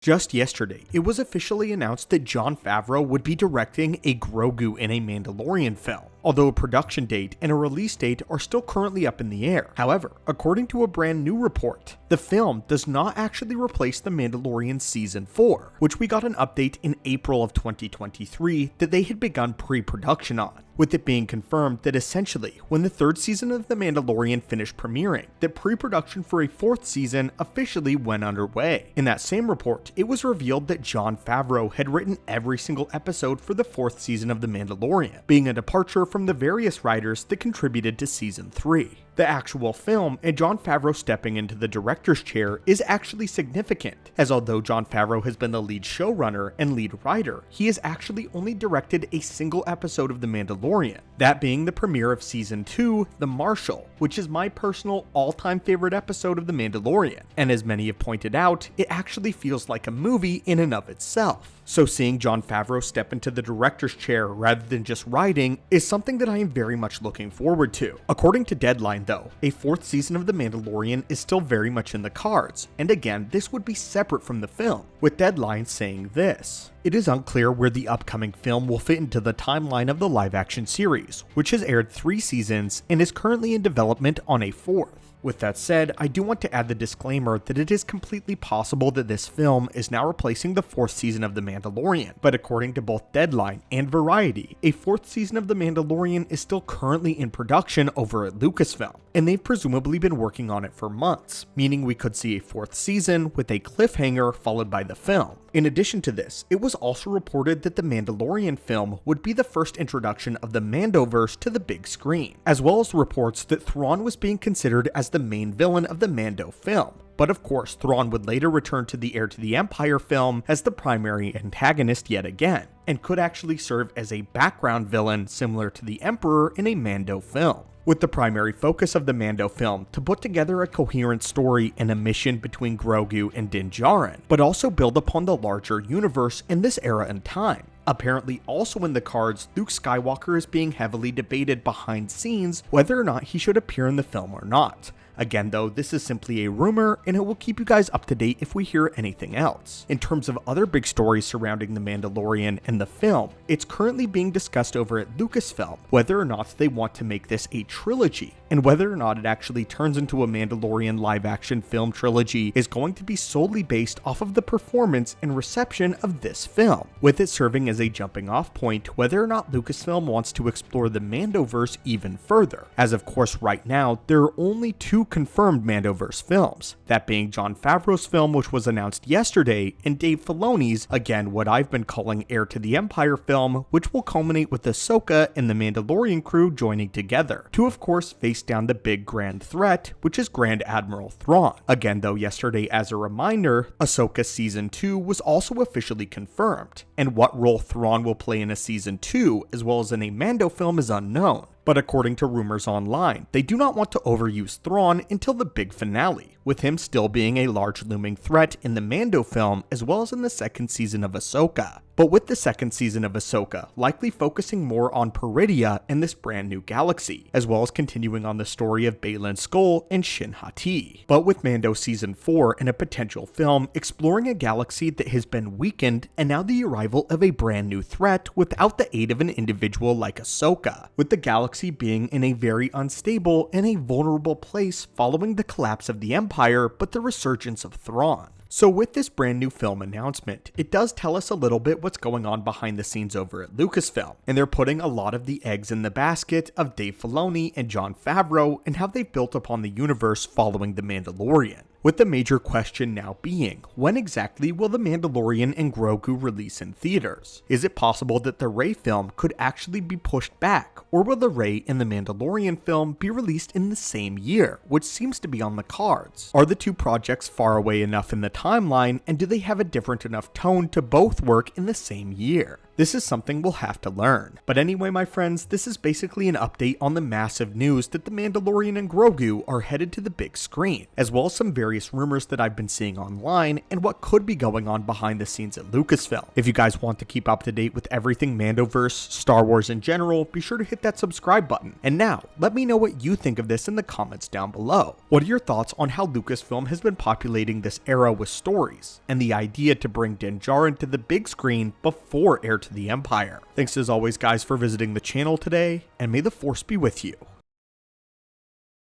Just yesterday, it was officially announced that Jon Favreau would be directing a Grogu in a Mandalorian film, although a production date and a release date are still currently up in the air. However, according to a brand new report, the film does not actually replace The Mandalorian Season 4, which we got an update in April of 2023 that they had begun pre-production on, with it being confirmed that essentially, when the third season of The Mandalorian finished premiering, that pre-production for a fourth season officially went underway. In that same report, it was revealed that Jon Favreau had written every single episode for the fourth season of The Mandalorian, being a departure from the various writers that contributed to Season 3. The actual film and Jon Favreau stepping into the director's chair is actually significant, as although Jon Favreau has been the lead showrunner and lead writer, he has actually only directed a single episode of The Mandalorian, that being the premiere of Season 2, The Marshal, which is my personal all-time favorite episode of The Mandalorian, and as many have pointed out, it actually feels like a movie in and of itself. So seeing Jon Favreau step into the director's chair rather than just writing is something that I am very much looking forward to. According to Deadline though, a fourth season of The Mandalorian is still very much in the cards, and again, this would be separate from the film, with Deadline saying this: "It is unclear where the upcoming film will fit into the timeline of the live-action series, which has aired 3 seasons and is currently in development on a 4th. With that said, I do want to add the disclaimer that it is completely possible that this film is now replacing the 4th season of The Mandalorian, but according to both Deadline and Variety, a 4th season of The Mandalorian is still currently in production over at Lucasfilm, and they've presumably been working on it for months, meaning we could see a 4th season with a cliffhanger followed by the film. In addition to this, it was also reported that the Mandalorian film would be the first introduction of the Mandoverse to the big screen, as well as reports that Thrawn was being considered as the main villain of the Mando film. But of course, Thrawn would later return to the Heir to the Empire film as the primary antagonist yet again, and could actually serve as a background villain similar to the Emperor in a Mando film, with the primary focus of the Mando film to put together a coherent story and a mission between Grogu and Din Djarin, but also build upon the larger universe in this era and time. Apparently also in the cards, Luke Skywalker is being heavily debated behind scenes whether or not he should appear in the film or not. Again though, this is simply a rumor, and it will keep you guys up to date if we hear anything else. In terms of other big stories surrounding The Mandalorian and the film, it's currently being discussed over at Lucasfilm whether or not they want to make this a trilogy, and whether or not it actually turns into a Mandalorian live-action film trilogy is going to be solely based off of the performance and reception of this film, with it serving as a jumping-off point whether or not Lucasfilm wants to explore the Mandoverse even further, as of course right now there are only 2 confirmed Mandoverse films, that being Jon Favreau's film, which was announced yesterday, and Dave Filoni's, again what I've been calling Heir to the Empire film, which will culminate with Ahsoka and the Mandalorian crew joining together, to of course face down the big grand threat, which is Grand Admiral Thrawn. Again though, yesterday as a reminder, Ahsoka Season 2 was also officially confirmed, and what role Thrawn will play in a Season 2 as well as in a Mando film is unknown. But according to rumors online, they do not want to overuse Thrawn until the big finale, with him still being a large looming threat in the Mando film as well as in the second season of Ahsoka. But with the second season of Ahsoka likely focusing more on Peridea and this brand new galaxy, as well as continuing on the story of Baylan Skoll and Shin Hati. But with Mando Season 4 and a potential film exploring a galaxy that has been weakened, and now the arrival of a brand new threat without the aid of an individual like Ahsoka, with the galaxy being in a very unstable and a vulnerable place following the collapse of the Empire but the resurgence of Thrawn. So with this brand new film announcement, it does tell us a little bit what's going on behind the scenes over at Lucasfilm, and they're putting a lot of the eggs in the basket of Dave Filoni and Jon Favreau and how they've built upon the universe following The Mandalorian. With the major question now being, when exactly will The Mandalorian and Grogu release in theaters? Is it possible that the Rey film could actually be pushed back, or will the Rey and The Mandalorian film be released in the same year, which seems to be on the cards? Are the 2 projects far away enough in the timeline, and do they have a different enough tone to both work in the same year? This is something we'll have to learn. But anyway, my friends, this is basically an update on the massive news that the Mandalorian and Grogu are headed to the big screen, as well as some various rumors that I've been seeing online and what could be going on behind the scenes at Lucasfilm. If you guys want to keep up to date with everything Mandoverse, Star Wars in general, be sure to hit that subscribe button. And now, let me know what you think of this in the comments down below. What are your thoughts on how Lucasfilm has been populating this era with stories, and the idea to bring Din Djarin to the big screen before Heir to the Empire? Thanks as always guys for visiting the channel today, and may the Force be with you.